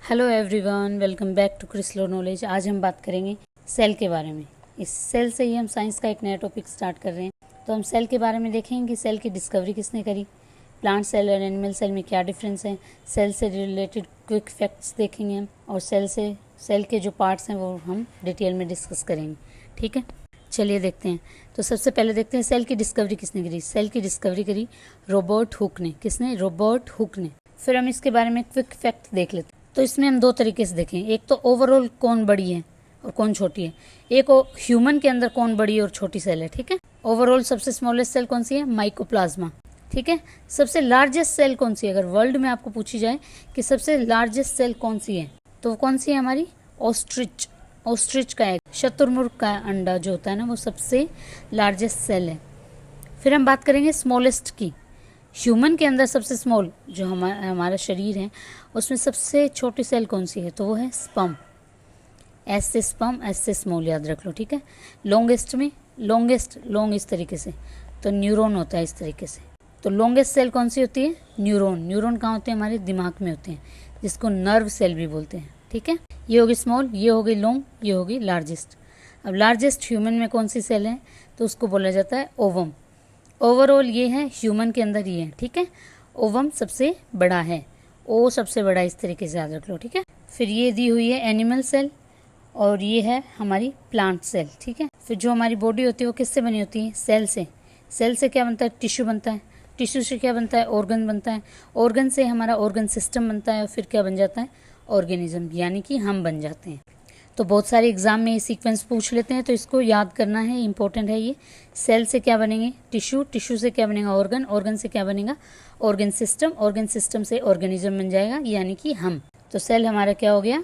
Hello everyone, welcome back to क्रिस्लो knowledge. आज हम बात करेंगे सेल के बारे में। इस सेल से ही हम साइंस का एक नया टॉपिक स्टार्ट कर रहे हैं। तो हम सेल के बारे में देखेंगे कि सेल की डिस्कवरी किसने करी, प्लांट सेल और एनिमल सेल में क्या डिफरेंस है, सेल से रिलेटेड क्विक फैक्ट्स देखेंगे हम, और सेल के जो पार्ट्स हैं वो हम डिटेल में डिस्कस करेंगे। ठीक है, चलिए देखते हैं। तो सबसे पहले देखते हैं सेल की डिस्कवरी किसने करी। सेल की डिस्कवरी करी रॉबर्ट हुक ने। किसने? रॉबर्ट हुक ने। फिर हम इसके बारे में क्विक फैक्ट देख लेते हैं। तो इसमें हम दो तरीके से देखें, एक तो ओवरऑल कौन बड़ी है और कौन छोटी है, एक ह्यूमन के अंदर कौन बड़ी और छोटी सेल है। ठीक है, ओवरऑल सबसे स्मॉलेस्ट सेल कौन सी है? माइकोप्लाज्मा। ठीक है, सबसे लार्जेस्ट सेल कौन सी है? अगर वर्ल्ड में आपको पूछी जाए कि सबसे लार्जेस्ट सेल कौन सी है, तो वो कौन सी है? हमारी ऑस्ट्रिच। ऑस्ट्रिच का एग, शुतुरमुर्ग का अंडा जो होता है ना, वो सबसे लार्जेस्ट सेल है। फिर हम बात करेंगे स्मॉलेस्ट की। ह्यूमन के अंदर सबसे स्मॉल जो हमारा शरीर है, उसमें सबसे छोटी सेल कौन सी है? तो वो है स्पर्म। एस से स्पर्म, एस से स्मॉल याद रख लो। ठीक है, लॉन्गेस्ट में लॉन्ग इस तरीके से, तो न्यूरॉन होता है इस तरीके से। तो लॉन्गेस्ट सेल कौन सी होती है? न्यूरॉन। न्यूरॉन कहाँ होते हैं? हमारे दिमाग में होते हैं, जिसको नर्व सेल भी बोलते हैं। ठीक है, ये होगी स्मॉल, ये होगी लॉन्ग, ये होगी लार्जेस्ट। अब लार्जेस्ट ह्यूमन में कौन सी सेल है? तो उसको बोला जाता है ओवम। ओवरऑल ये है ह्यूमन के अंदर ये है। ठीक है, ओवम सबसे बड़ा है, ओ सबसे बड़ा, इस तरीके से याद रख लो। ठीक है, फिर ये दी हुई है एनिमल सेल, और ये है हमारी प्लांट सेल। ठीक है, फिर जो हमारी बॉडी होती है वो किससे बनी होती है? सेल से। सेल से क्या बनता है? टिश्यू बनता है। टिश्यू से क्या बनता है? ऑर्गन बनता है। ऑर्गन से हमारा ऑर्गन सिस्टम बनता है, और फिर क्या बन जाता है? ऑर्गेनिज्म, यानी कि हम बन जाते हैं। तो बहुत सारे एग्जाम में ये सीक्वेंस पूछ लेते हैं, तो इसको याद करना है, इंपॉर्टेंट है ये। सेल से क्या बनेंगे? टिश्यू। टिश्यू से क्या बनेगा? ऑर्गन। ऑर्गन से क्या बनेगा? Organ system. ऑर्गन सिस्टम से ऑर्गेनिज्म बन जाएगा, यानी कि हम। तो सेल हमारा क्या हो गया?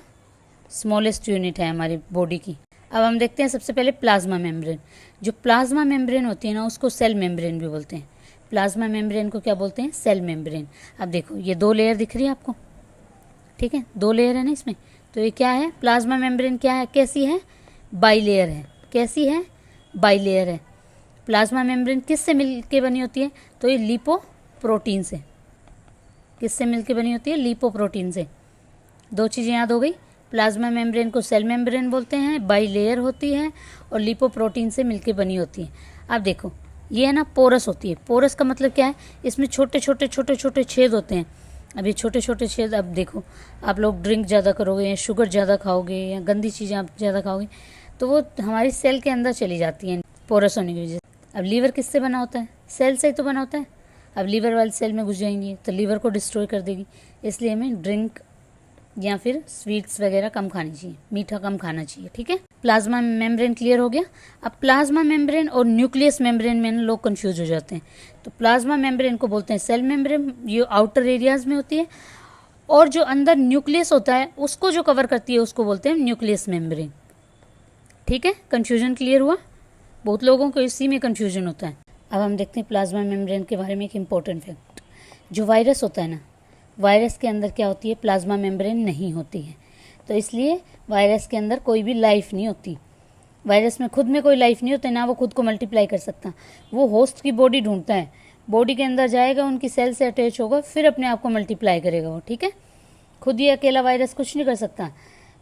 स्मॉलेस्ट यूनिट है हमारी बॉडी की। अब हम देखते हैं सबसे पहले प्लाज्मा मेम्ब्रेन। जो प्लाज्मा मेम्ब्रेन होती है ना, उसको सेल मेम्ब्रेन भी बोलते हैं। प्लाज्मा मेम्ब्रेन को क्या बोलते हैं? Cell membrane. अब देखो, ये दो लेयर दिख रही है आपको। ठीक है, दो लेयर है ना इसमें। तो ये क्या है? प्लाज्मा मेम्ब्रेन क्या है? कैसी है? बाइलेयर है। कैसी है? बाइलेयर है। प्लाज्मा मेम्ब्रेन किससे मिलके बनी होती है? तो ये लिपोप्रोटीन से। किससे मिलके बनी होती है? लिपोप्रोटीन से। दो चीज़ें याद हो गई। प्लाज्मा मेम्ब्रेन को सेल मेम्ब्रेन बोलते हैं, बाइलेयर होती है, और लिपोप्रोटीन से मिलके बनी होती है। अब देखो, ये है ना पोरस होती है। पोरस का मतलब क्या है? इसमें छोटे छोटे छेद होते हैं। अब ये छोटे छोटे छेद, अब देखो, आप लोग ड्रिंक ज़्यादा करोगे या शुगर ज़्यादा खाओगे या गंदी चीज़ें आप ज़्यादा खाओगे, तो वो हमारी सेल के अंदर चली जाती हैं पोरस होने की वजह से। अब लीवर किससे बना होता है? सेल से ही तो बना होता है। अब लीवर वाली सेल में घुस जाएंगी तो लीवर को डिस्ट्रॉय कर देगी। इसलिए हमें ड्रिंक या फिर स्वीट्स वगैरह कम खानी चाहिए, मीठा कम खाना चाहिए। ठीक है, प्लाज्मा मेम्ब्रेन क्लियर हो गया। अब प्लाज्मा मेम्ब्रेन और न्यूक्लियस मेम्ब्रेन में लोग कंफ्यूज हो जाते हैं। तो प्लाज्मा मेम्ब्रेन को बोलते हैं सेल मेम्ब्रेन, ये आउटर एरियाज में होती है, और जो अंदर न्यूक्लियस होता है उसको जो कवर करती है उसको बोलते हैं न्यूक्लियस मेम्ब्रेन। ठीक है, कंफ्यूजन क्लियर हुआ? बहुत लोगों को इसी में कंफ्यूजन होता है। अब हम देखते हैं प्लाज्मा मेम्ब्रेन के बारे में एक इंपॉर्टेंट फैक्ट। जो वायरस होता है ना, वायरस के अंदर क्या होती है? प्लाज्मा मेम्ब्रेन नहीं होती है। तो इसलिए वायरस के अंदर कोई भी लाइफ नहीं होती। वायरस में खुद में कोई लाइफ नहीं होता, ना वो खुद को मल्टीप्लाई कर सकता। वो होस्ट की बॉडी ढूंढता है, बॉडी के अंदर जाएगा, उनकी सेल से अटैच होगा, फिर अपने आप को मल्टीप्लाई करेगा वो। ठीक है, खुद ये अकेला वायरस कुछ नहीं कर सकता,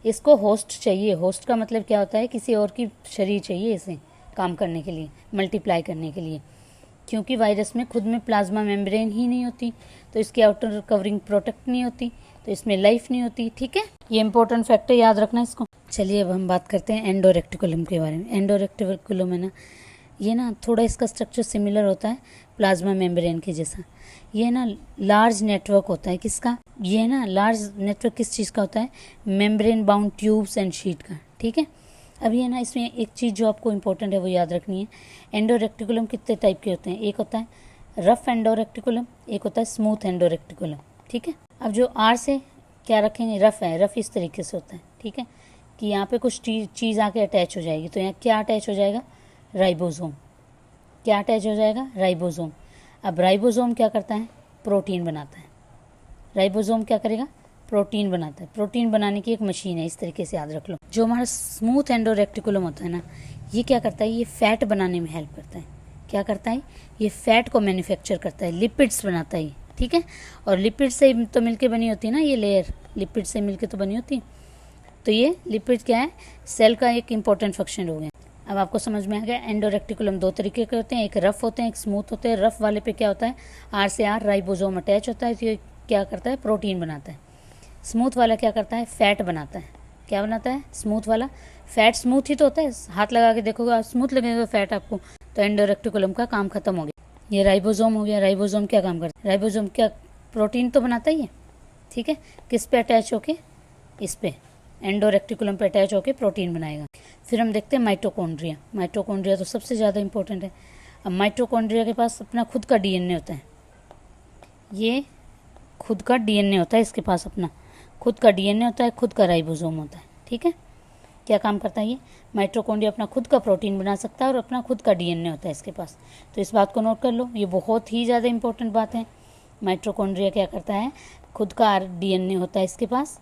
इसको होस्ट चाहिए। होस्ट का मतलब क्या होता है? किसी और की शरीर चाहिए इसे काम करने के लिए, मल्टीप्लाई करने के लिए। क्योंकि वायरस में खुद में प्लाज्मा मेम्ब्रेन ही नहीं होती, तो इसकी आउटर कवरिंग प्रोटेक्ट नहीं होती, तो इसमें लाइफ नहीं होती। ठीक है, ये इंपॉर्टेंट फैक्ट है, याद रखना इसको। चलिए अब हम बात करते हैं एंडोरेक्टिकुलम के बारे में। एंडोरेक्टिकुलम है ना, ये ना थोड़ा इसका स्ट्रक्चर सिमिलर होता है प्लाज्मा मेम्ब्रेन के जैसा। ये ना लार्ज नेटवर्क होता है। किसका? ये ना लार्ज नेटवर्क किस चीज़ का होता है? Membrane bound tubes and sheet का। ठीक है, अब ये ना इसमें एक चीज़ जो आपको इंपॉर्टेंट है वो याद रखनी है। एंडोरेक्टिकुलम कितने टाइप के होते हैं? एक होता है रफ एंडोरेक्टिकुलम, एक होता है स्मूथ एंडोरेक्टिकुलम। ठीक है, अब जो आर से क्या रखेंगे? रफ है। रफ इस तरीके से होता है। ठीक है, कि यहाँ पे कुछ चीज़ आके अटैच हो जाएगी, तो यहाँ क्या अटैच हो जाएगा? राइबोसोम। क्या अटैच हो जाएगा? राइबोसोम। अब राइबोसोम क्या करता है? प्रोटीन बनाता है। राइबोसोम क्या करेगा? प्रोटीन बनाता है। प्रोटीन बनाने की एक मशीन है, इस तरीके से याद रख लो। जो हमारा स्मूथ एंडोरेक्टिकुलम होता है ना, ये क्या करता है? ये फैट बनाने में हेल्प करता है। क्या करता है? ये फैट को मैन्युफैक्चर करता है, लिपिड्स बनाता है। ठीक है। और लिपिड से तो मिलके बनी होती है ना ये लेयर, लिपिड से मिलके तो बनी होती है। तो ये लिपिड क्या है, सेल का एक इम्पॉर्टेंट फंक्शन हो गया। अब आपको समझ में आ गया। एंडोरेक्टिकुलम दो तरीके के होते हैं, एक रफ होते हैं, एक स्मूथ होते हैं। रफ वाले पे क्या होता है, आर से आर राइबोसोम अटैच होता है, तो ये क्या करता है, प्रोटीन बनाता है। स्मूथ वाला क्या करता है, फैट बनाता है। क्या बनाता है, स्मूथ वाला फैट। स्मूथ ही तो होता है, हाथ लगा के देखोगे स्मूथ लगेगा फैट आपको। तो एंडोरेक्टिकुलम का काम खत्म हो गया। ये राइबोसोम हो गया। राइबोसोम क्या काम करता है, राइबोसोम क्या प्रोटीन तो बनाता ही है, ठीक है। किस पे अटैच होके, इस पे एंडोरेक्टिकुलम पे अटैच होके प्रोटीन बनाएगा। फिर हम देखते हैं माइटोकॉन्ड्रिया। माइटोकॉन्ड्रिया तो सबसे ज़्यादा इंपॉर्टेंट है। अब माइटोकॉन्ड्रिया के पास अपना खुद का डीएनए होता है। ये खुद का डीएनए होता है, इसके पास अपना खुद का डीएनए होता है, खुद का राइबोसोम होता है, ठीक है। क्या काम करता है ये माइटोकॉन्ड्रिया, अपना खुद का प्रोटीन बना सकता है और अपना खुद का डीएनए होता है इसके पास। तो इस बात को नोट कर लो, ये बहुत ही ज़्यादा इंपॉर्टेंट बात है। माइटोकॉन्ड्रिया क्या करता है, खुद का डीएनए होता है इसके पास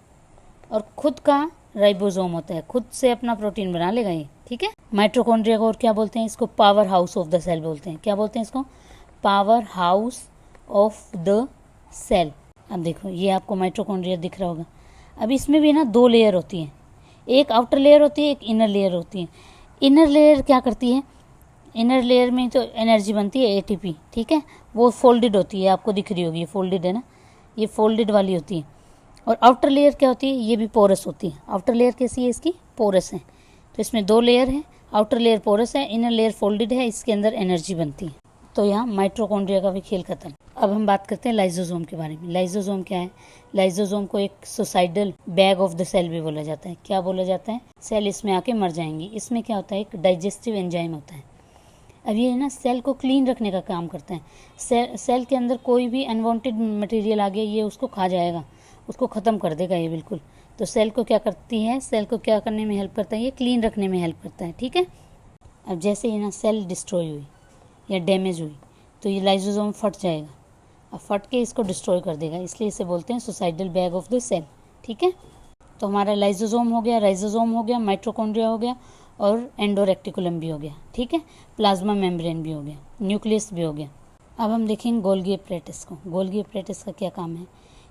और खुद का राइबोसोम होता है, खुद से अपना प्रोटीन बना लेगा ये, ठीक है। माइटोकॉन्ड्रिया को और क्या बोलते हैं, इसको power house of the cell बोलते हैं। क्या बोलते हैं इसको, power house of the cell. अब देखो ये आपको माइटोकॉन्ड्रिया दिख रहा होगा। अब इसमें भी ना दो लेयर होती है, एक आउटर लेयर होती है, एक इनर लेयर होती है। इनर लेयर क्या करती है, इनर लेयर में तो एनर्जी बनती है एटीपी, ठीक है। वो फोल्डेड होती है, आपको दिख रही होगी, ये फोल्डेड है ना, ये फोल्डेड वाली होती है। और आउटर लेयर क्या होती है, ये भी पोरस होती है। आउटर लेयर कैसी है, इसकी पोरस है। तो इसमें दो लेयर है, आउटर लेयर पोरस है, इनर लेयर फोल्डेड है, इसके अंदर एनर्जी बनती है। तो यहाँ माइटोकॉन्ड्रिया का भी खेल खत्म। अब हम बात करते हैं लाइसोसोम के बारे में। लाइसोसोम क्या है, लाइसोसोम को एक suicidal bag of the cell भी बोला जाता है। क्या बोला जाता है, सेल इसमें आके मर जाएंगी। इसमें क्या होता है, एक डाइजेस्टिव एंजाइम होता है। अब ये ना सेल को क्लीन रखने का काम करता है। सेल के अंदर कोई भी अनवांटेड मटेरियल आ गया, ये उसको खा जाएगा, उसको ख़त्म कर देगा ये बिल्कुल। तो सेल को क्या करती है, सेल को क्या करने में हेल्प करता है, ये क्लीन रखने में हेल्प करता है, ठीक है। अब जैसे ही ना सेल डिस्ट्रॉय हुई या डैमेज हुई तो ये लाइसोसोम फट जाएगा, अब फट के इसको डिस्ट्रॉय कर देगा, इसलिए इसे बोलते हैं suicidal bag of the cell, ठीक है। तो हमारा लाइसोसोम हो गया, राइसोसोम हो गया, माइटोकॉन्ड्रिया हो गया और एंडोरेक्टिकुलम भी हो गया, ठीक है। प्लाज्मा मेम्ब्रेन भी हो गया, न्यूक्लियस भी हो गया। अब हम देखेंगे गोल्गी एपरेटिस को। गोल्गी एपरेटिस का क्या काम है,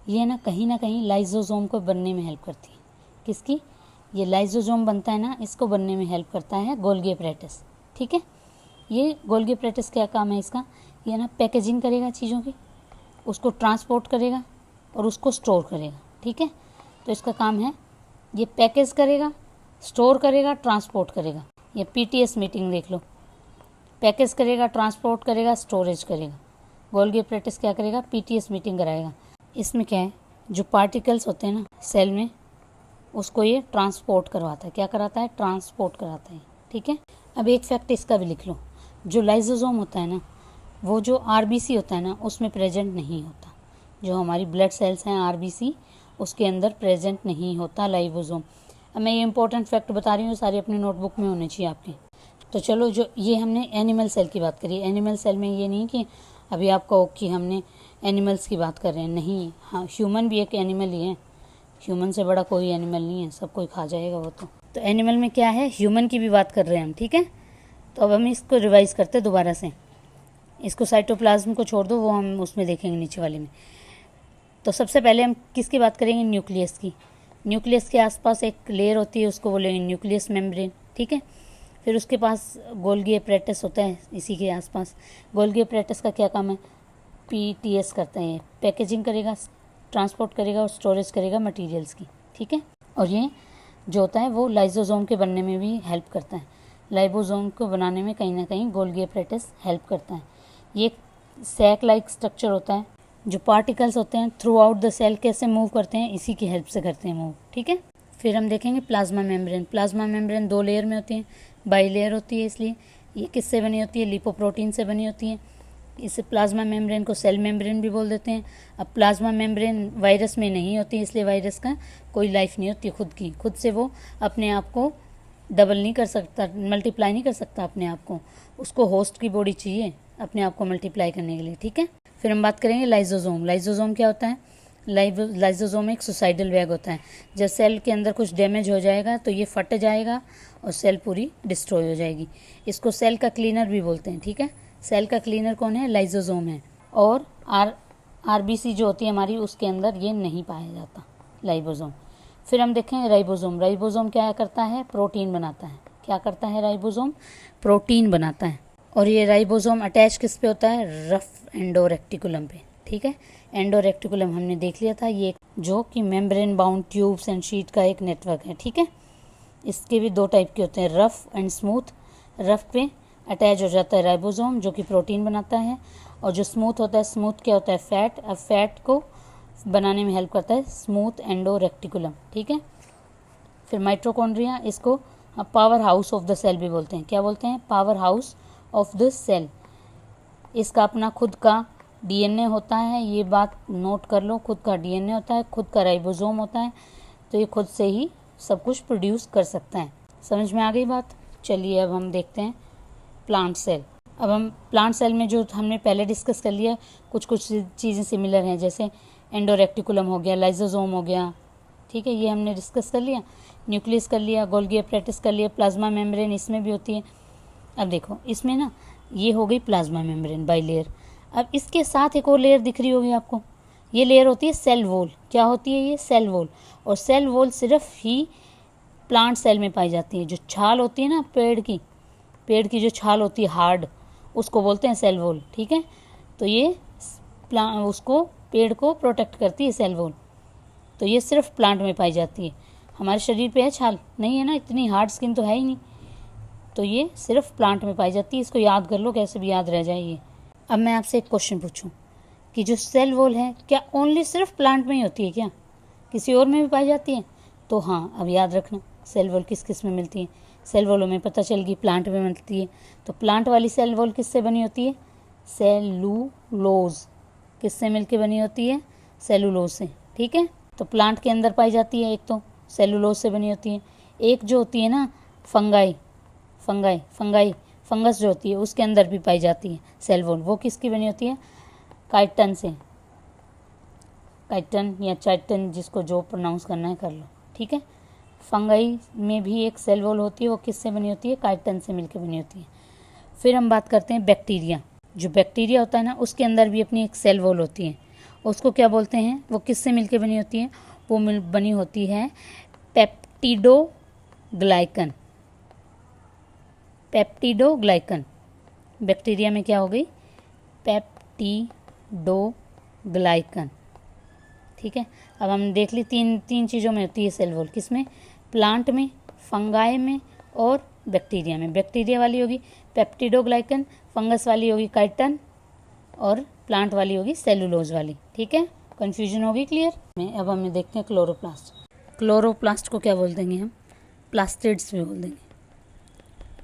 ये ना कहीं लाइसोसोम को बनने में हेल्प करती है। किसकी, ये लाइसोसोम बनता है ना, इसको बनने में हेल्प करता है गोल्गी एपरेटिस, ठीक है। ये गोल्गी एपरेटिस क्या काम है इसका, ये ना पैकेजिंग करेगा चीज़ों की, उसको ट्रांसपोर्ट करेगा और उसको स्टोर करेगा, ठीक है। तो इसका काम है ये पैकेज करेगा, स्टोर करेगा, ट्रांसपोर्ट करेगा। ये पीटीएस मीटिंग देख लो, पैकेज करेगा, ट्रांसपोर्ट करेगा, स्टोरेज करेगा। गोल्गी एपरेटिस क्या करेगा, पीटीएस मीटिंग कराएगा। इसमें क्या है, जो पार्टिकल्स होते हैं ना सेल में, उसको ये ट्रांसपोर्ट करवाता है। क्या कराता है, ट्रांसपोर्ट कराता है, ठीक है। अब एक फैक्ट इसका भी लिख लो, जो लाइसोसोम होता है ना, वो जो आरबीसी होता है ना, उसमें प्रेजेंट नहीं होता। जो हमारी ब्लड सेल्स हैं आरबीसी, उसके अंदर प्रेजेंट नहीं होता लाइसोसोम। अब मैं ये इंपॉर्टेंट फैक्ट बता रही हूँ, सारे अपनी नोटबुक में होने चाहिए आपके। तो चलो, जो ये हमने एनिमल सेल की बात करी, एनिमल सेल में ये नहीं कि अभी आप कहो कि हमने एनिमल्स की बात कर रहे हैं, नहीं। हाँ, ह्यूमन भी एक एनिमल ही है, ह्यूमन से बड़ा कोई एनिमल नहीं है, सब कोई खा जाएगा वो तो एनिमल में क्या है, ह्यूमन की भी बात कर रहे हैं हम, ठीक है। तो अब हम इसको रिवाइज करते हैं दोबारा से। इसको साइटोप्लाज्म को छोड़ दो, वो हम उसमें देखेंगे नीचे वाले में। तो सबसे पहले हम किसकी बात करेंगे, न्यूक्लियस की। न्यूक्लियस के आसपास एक लेयर होती है, उसको बोलेंगे न्यूक्लियस मेम्ब्रेन, ठीक है। फिर उसके पास गोल्गी एपरेटिस होता है इसी के आसपास। गोल्गी एपरेटिस का क्या काम है, पीटीएस करता है, पैकेजिंग करेगा, ट्रांसपोर्ट करेगा और स्टोरेज करेगा मटेरियल्स की, ठीक है। और ये जो होता है वो लाइसोसोम के बनने में भी हेल्प करता है। लाइसोसोम को बनाने में कहीं ना कहीं गोल्गी एपरेटिस हेल्प करता है। ये सैक लाइक स्ट्रक्चर होता है, जो पार्टिकल्स होते हैं थ्रू आउट द सेल कैसे मूव करते हैं, इसी की हेल्प से करते हैं मूव, ठीक है। फिर हम देखेंगे प्लाज्मा मेम्ब्रेन। प्लाज्मा मेम्ब्रेन दो लेयर में होती है, बाई लेयर होती है, इसलिए ये किससे बनी होती है, लिपोप्रोटीन से बनी होती है। इस प्लाज्मा मेम्ब्रेन को सेल मेम्ब्रेन भी बोल देते हैं। अब प्लाज्मा मेम्ब्रेन वायरस में नहीं होती, इसलिए वायरस का कोई लाइफ नहीं होती खुद की, खुद से वो अपने आप को डबल नहीं कर सकता, मल्टीप्लाई नहीं कर सकता अपने आप को, उसको होस्ट की बॉडी चाहिए अपने आप को मल्टीप्लाई करने के लिए, ठीक है। फिर हम बात करेंगे लाइसोसोम। लाइसोसोम क्या होता है, लाइसोसोम एक सुसाइडल बैग होता है। जब सेल के अंदर कुछ डैमेज हो जाएगा तो ये फट जाएगा और सेल पूरी डिस्ट्रॉय हो जाएगी। इसको सेल का क्लीनर भी बोलते हैं, ठीक है। सेल का क्लीनर कौन है, लाइसोसोम है। और आरबीसी जो होती है हमारी उसके अंदर ये नहीं पाया जाता राइबोसोम। फिर हम देखें राइबोसोम। राइबोसोम क्या करता है? प्रोटीन बनाता है। क्या करता है राइबोसोम? प्रोटीन बनाता है। और ये राइबोसोम अटैच किस पे होता है? रफ एंडोरेक्टिकुलम पे। ठीक है, एंडोरेक्टिकुलम हमने देख लिया था, ये जो कि membrane bound tubes and sheet का एक नेटवर्क है। ठीक है, इसके भी दो टाइप के होते हैं, रफ एंड स्मूथ। रफ पे अटैच हो जाता है राइबोसोम जो कि प्रोटीन बनाता है, और जो स्मूथ होता है, स्मूथ क्या होता है? फैट। अब फैट को बनाने में हेल्प करता है स्मूथ एंडोरेक्टिकुलम। ठीक है, फिर माइटोकॉन्ड्रिया, इसको power house of the cell भी बोलते हैं। क्या बोलते हैं? Power house of the cell. इसका अपना खुद का डीएनए होता है, ये बात नोट कर लो, खुद का डीएनए होता है, खुद का राइबोसोम होता है, तो ये खुद से ही सब कुछ प्रोड्यूस कर सकता है। समझ में आ गई बात? चलिए अब हम देखते हैं प्लांट सेल। अब हम प्लांट सेल में जो हमने पहले डिस्कस कर लिया, कुछ चीज़ें सिमिलर हैं, जैसे एंडोरेक्टिकुलम हो गया, लाइसोसोम हो गया। ठीक है, ये हमने डिस्कस कर लिया। न्यूक्लियस कर लिया, गोल्गी एपरेटिस कर लिया, प्लाज्मा मेम्ब्रेन इसमें भी होती है। अब देखो इसमें ना, ये हो गई प्लाज्मा मेम्ब्रेन बाई लेयर। अब इसके साथ एक और लेयर दिख रही होगी आपको, ये लेयर होती है सेल वॉल। क्या होती है ये? Cell wall. और सेल वॉल सिर्फ ही प्लांट सेल में पाई जाती है। जो छाल होती है ना पेड़ की जो छाल होती है हार्ड, उसको बोलते हैं सेल वॉल। ठीक है, तो ये उसको पेड़ को प्रोटेक्ट करती है सेल वॉल। तो ये सिर्फ प्लांट में पाई जाती है। हमारे शरीर पे है छाल? नहीं है ना, इतनी हार्ड स्किन तो है ही नहीं। तो ये सिर्फ प्लांट में पाई जाती है। इसको याद कर लो, कैसे भी याद रह जाए ये। अब मैं आपसे एक क्वेश्चन पूछूं कि जो सेल वॉल है क्या ओनली सिर्फ प्लांट में ही होती है क्या? किसी और में भी पाई जाती है? तो हाँ, अब याद रखना सेल वॉल किस किस में मिलती है। सेल वॉल में पता चल गई प्लांट में मिलती है। तो प्लांट वाली सेल वॉल किससे बनी होती है? सेलुलोज। किससे मिलके बनी होती है? सेलुलोज से। ठीक है, तो प्लांट के अंदर पाई जाती है, एक तो सेलुलोज से बनी होती है, एक जो होती है ना फंगस जो होती है उसके अंदर भी पाई जाती है सेल वॉल। वो किसकी बनी होती है? काइटन से। काइटन या चाइटन, जिसको जो प्रोनाउंस करना है कर लो। ठीक है, फंगाई में भी एक सेल वॉल होती है, वो किससे बनी होती है? काइटन से मिलकर बनी होती है। फिर हम बात करते हैं बैक्टीरिया। जो बैक्टीरिया होता है ना, उसके अंदर भी अपनी एक सेल वॉल होती है, उसको क्या बोलते हैं? वो किससे मिलकर बनी होती है? वो बनी होती है पेप्टिडोग्लाइकन। पेप्टिडोग्लाइकन। बैक्टीरिया में क्या हो गई? पेप्टिडोग्लाइकन। ठीक है, अब हम देख ली तीन चीज़ों में होती है सेल वॉल। किसमें? प्लांट में, फंगाई में और बैक्टीरिया में। बैक्टीरिया वाली होगी पेप्टिडोग्लाइकन, फंगस वाली होगी काइटन, और प्लांट वाली होगी सेलुलोज वाली। ठीक है, कन्फ्यूजन होगी क्लियर? अब हमें देखते हैं क्लोरोप्लास्ट। क्लोरोप्लास्ट को क्या बोल देंगे हम? प्लास्टिड्स भी बोल देंगे।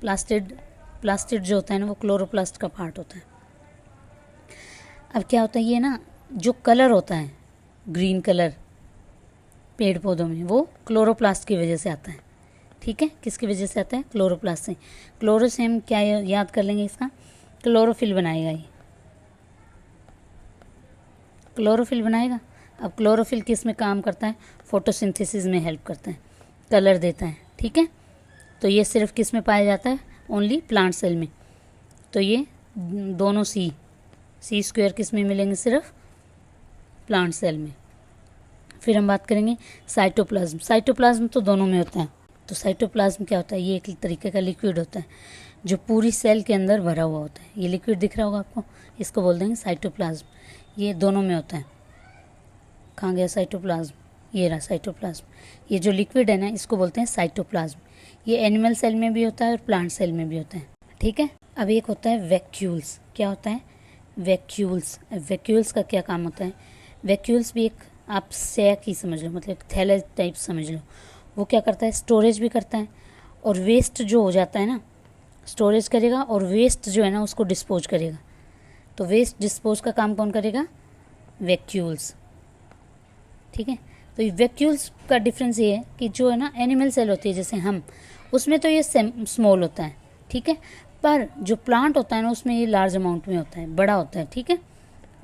प्लास्टिड जो होता है ना, वो क्लोरोप्लास्ट का पार्ट होता है। अब क्या होता है, ये ना जो कलर होता है ग्रीन कलर पेड़ पौधों में, वो क्लोरोप्लास्ट की वजह से आता है। ठीक है, किसकी वजह से आता है? क्लोरोप्लास्ट से। क्लोरो से हम क्या याद कर लेंगे? इसका क्लोरोफिल बनाएगा ये, क्लोरोफिल बनाएगा। अब क्लोरोफिल किस में काम करता है? फोटोसिंथेसिस में हेल्प करता है, कलर देता है। ठीक है, तो ये सिर्फ किस में पाया जाता है? ओनली प्लांट सेल में। तो ये दोनों सी स्क्वायर किस में मिलेंगे? सिर्फ प्लांट सेल में। फिर हम बात करेंगे साइटोप्लाज्म। साइटोप्लाज्म तो दोनों में होता है। तो साइटोप्लाज्म क्या होता है? ये एक तरीके का लिक्विड होता है जो पूरी सेल के अंदर भरा हुआ होता है। ये लिक्विड दिख रहा होगा आपको, इसको बोल देंगे साइटोप्लाज्म। ये दोनों में होता है। कहाँ गया साइटोप्लाज्म? ये रहा साइटोप्लाज्म। ये जो लिक्विड है ना, इसको बोलते हैं साइटोप्लाज्म। ये एनिमल सेल में भी होता है और प्लांट सेल में भी होता है। ठीक है, अब एक होता है वैक्यूल्स। क्या होता है? वैक्यूल्स। वैक्यूल्स का क्या काम होता है? वैक्यूल्स भी एक आप सैक ही समझ लो, मतलब थैला टाइप समझ लो। वो क्या करता है? स्टोरेज भी करता है, और वेस्ट जो हो जाता है ना, स्टोरेज करेगा, और वेस्ट जो है ना उसको डिस्पोज करेगा। तो वेस्ट डिस्पोज का काम कौन करेगा? वैक्यूल्स। ठीक है, तो ये वैक्यूल्स का डिफरेंस ये है कि जो है ना एनिमल सेल होती है जैसे हम, उसमें तो ये स्मॉल होता है। ठीक है, पर जो प्लांट होता है ना उसमें ये लार्ज अमाउंट में होता है, बड़ा होता है। ठीक है,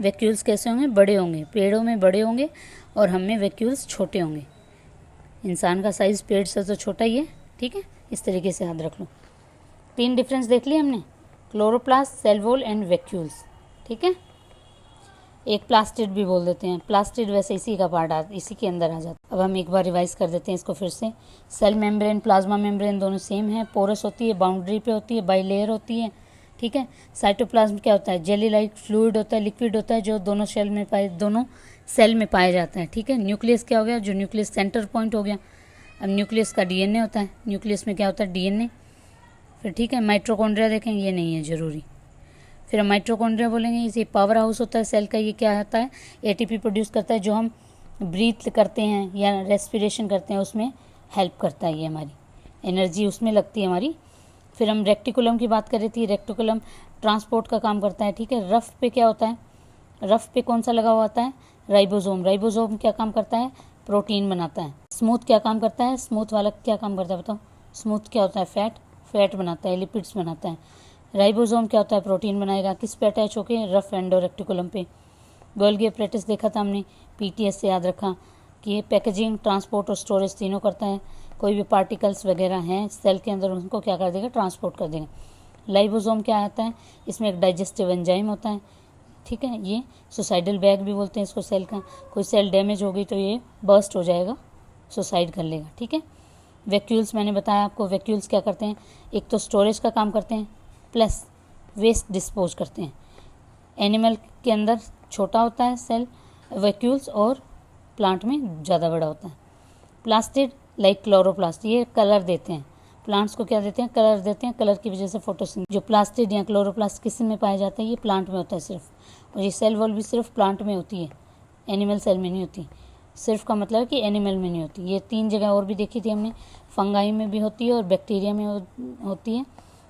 वैक्यूल्स कैसे होंगे? बड़े होंगे, पेड़ों में बड़े होंगे, और हम में वैक्यूल्स छोटे होंगे। इंसान का साइज़ पेड़ से तो छोटा ही है। ठीक है, इस तरीके से याद रख लो। 3 डिफरेंस देख लिए हमने, chloroplast, cell wall and vacuoles. ठीक है, एक प्लास्टिड भी बोल देते हैं। प्लास्टिड वैसे इसी का पार्ट इसी के अंदर आ जाता है। अब हम एक बार रिवाइज कर देते हैं इसको फिर से। सेल मेम्ब्रेन, प्लाज्मा मेम्ब्रेन दोनों सेम है, पोरस होती है, बाउंड्री पे होती है, बाइलेयर होती है, ठीक है। साइटोप्लाज्म क्या होता है? जेली लाइक फ्लूइड होता है, लिक्विड होता है, जो दोनों सेल में पाया जाता है, ठीक है। न्यूक्लियस क्या हो गया? जो न्यूक्लियस सेंटर पॉइंट हो गया। अब न्यूक्लियस का डीएनए होता है, न्यूक्लियस में क्या होता है? डीएनए। फिर ठीक है, माइट्रोकॉन्ड्रिया देखेंगे, ये नहीं है ज़रूरी। फिर हम माइट्रोकॉन्ड्रिया बोलेंगे, ये पावर हाउस होता है सेल का। ये क्या होता है? एटीपी प्रोड्यूस करता है, जो हम ब्रीथ करते हैं या रेस्पिरेशन करते हैं उसमें हेल्प करता है, ये हमारी एनर्जी उसमें लगती है हमारी। फिर हम रेक्टिकुलम की बात कर रही थी, रेक्टिकुलम ट्रांसपोर्ट का काम करता है, ठीक है। रफ पे क्या होता है? रफ पे कौन सा लगा हुआ होता है? राइबोसोम। राइबोसोम क्या काम करता है? प्रोटीन बनाता है। स्मूथ क्या काम करता है? स्मूथ वाला क्या काम करता है बताओ? स्मूथ क्या होता है? फैट बनाता है, लिपिड्स बनाता है। राइबोसोम क्या होता है? प्रोटीन बनाएगा। किस पे अटैच होके? रफ एंडोरेक्टिकुलम पे। गोल्गी एपरेटिस देखा था हमने, पीटीएस से याद रखा कि ये पैकेजिंग, ट्रांसपोर्ट और स्टोरेज तीनों करता है। कोई भी पार्टिकल्स वगैरह हैं सेल के अंदर, उनको क्या कर देगा? ट्रांसपोर्ट कर देगा। लाइबोसोम क्या आता है? इसमें एक डाइजेस्टिव एंजाइम होता है, ठीक है। ये सुसाइडल बैग भी बोलते हैं इसको सेल का। कोई सेल डैमेज हो गई तो ये बर्स्ट हो जाएगा, सुसाइड कर लेगा, ठीक है। वैक्यूल्स मैंने बताया आपको, वैक्यूल्स क्या करते हैं? एक तो स्टोरेज का काम करते हैं, प्लस वेस्ट डिस्पोज करते हैं। एनिमल के अंदर छोटा होता है सेल वैक्यूल्स, और प्लांट में ज़्यादा बड़ा होता है। प्लास्टिड लाइक क्लोरोप्लास्ट, ये कलर देते हैं प्लांट्स को। क्या देते हैं? कलर देते हैं। कलर की वजह से फोटोसिंथेसिस। जो प्लास्टिड या क्लोरोप्लास्ट किस में पाया जाता है? ये प्लांट में होता है सिर्फ। और ये सेल वॉल भी सिर्फ प्लांट में होती है, एनिमल सेल में नहीं होती। सिर्फ का मतलब है कि एनिमल में नहीं होती। ये 3 जगह और भी देखी थी हमने, फंगाई में भी होती है और बैक्टीरिया में होती है।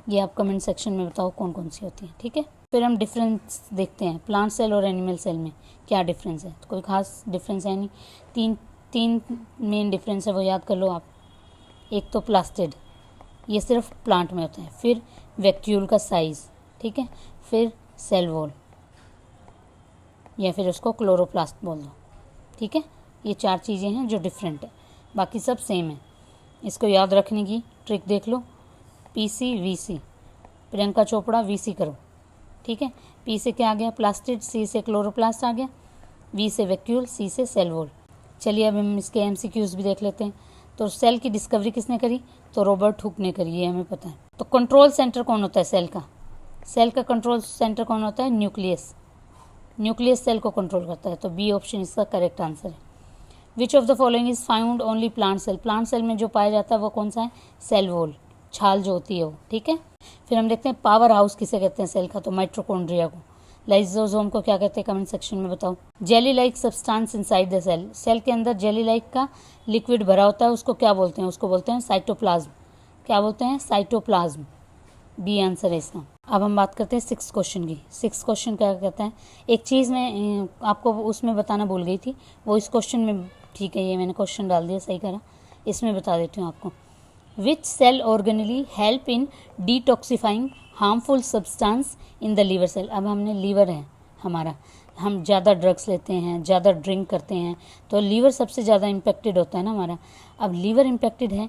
ये आप कमेंट सेक्शन में बताओ कौन कौन सी होती है, ठीक है। फिर हम डिफरेंस देखते हैं प्लांट सेल और एनिमल सेल में क्या डिफरेंस है। तो कोई खास डिफरेंस है नहीं, तीन मेन डिफरेंस है, वो याद कर लो आप। एक तो प्लास्टिड, ये सिर्फ प्लांट में होता है। फिर वैक्यूल का साइज़, ठीक है। फिर सेल वॉल, या फिर उसको क्लोरोप्लास्ट बोल दो, ठीक है। ये 4 चीज़ें हैं जो डिफरेंट है, बाकी सब सेम है। इसको याद रखने की ट्रिक देख लो। PC VC, Priyanka Chopra VC करो, ठीक है। पी से क्या आ गया? प्लास्टिड। सी से क्लोरोप्लास्ट आ गया। वी से वैक्यूल, सी से सेल वॉल। चलिए अब हम इसके एमसीक्यूज भी देख लेते हैं। तो सेल की डिस्कवरी किसने करी? तो रॉबर्ट हुक ने करी, ये हमें पता है। तो कंट्रोल सेंटर कौन होता है सेल का? सेल का कंट्रोल सेंटर कौन होता है? न्यूक्लियस। न्यूक्लियस सेल को कंट्रोल करता है, तो बी ऑप्शन इसका करेक्ट आंसर है। Which of the following is found only plant cell? Plant cell में जो पाया जाता है वो कौन सा है? सेल वॉल, छाल जो होती है वो, ठीक है। फिर हम देखते हैं पावर हाउस किसे कहते हैं सेल का? तो माइट्रोकॉन्ड्रिया को। लाइसोसोम को क्या कहते हैं? कमेंट सेक्शन में बताओ। Jelly like substance inside the cell, cell के अंदर जेली लाइक का लिक्विड भरा होता है, उसको क्या बोलते हैं? उसको बोलते हैं साइटोप्लाज्म। क्या बोलते हैं? साइटोप्लाज्म। बी आंसर है इसका। अब हम बात करते हैं 6 क्वेश्चन की। 6 क्वेश्चन क्या कहता है? एक चीज़ मैं आपको उसमें बताना भूल गई थी, वो इस क्वेश्चन में, ठीक है, ये मैंने क्वेश्चन डाल दिया, सही करा। इसमें बता देती हूँ आपको। Which cell organelle help in detoxifying harmful substance in the liver cell? अब हमने लीवर है हमारा, हम ज़्यादा ड्रग्स लेते हैं, ज़्यादा ड्रिंक करते हैं, तो लीवर सबसे ज़्यादा इम्पेक्टेड होता है ना हमारा। अब लीवर इम्पेक्टेड है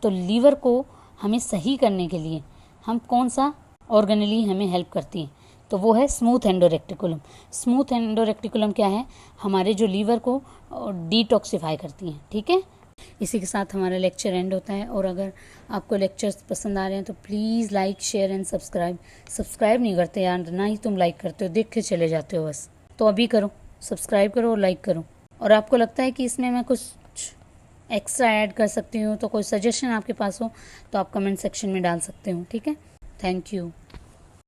तो लीवर को हमें सही करने के लिए हम कौन सा ऑर्गेनली हमें हेल्प करती है? तो वो है स्मूथ एंडोरेक्टिकुलम। स्मूथ एंडोरेक्टिकुलम क्या है? हमारे जो लीवर को डिटॉक्सिफाई करती है, ठीक है। इसी के साथ हमारा लेक्चर एंड होता है। और अगर आपको लेक्चर्स पसंद आ रहे हैं तो please like, share and subscribe. Subscribe नहीं करते यार, ना ही तुम लाइक करते हो, देख के चले जाते हो बस। तो अभी करो, सब्सक्राइब करो और लाइक करो। और आपको लगता है कि इसमें मैं कुछ एक्स्ट्रा ऐड कर सकती हूँ, तो कोई सजेशन आपके पास हो तो आप कमेंट सेक्शन में डाल सकते हो, ठीक है। Thank you.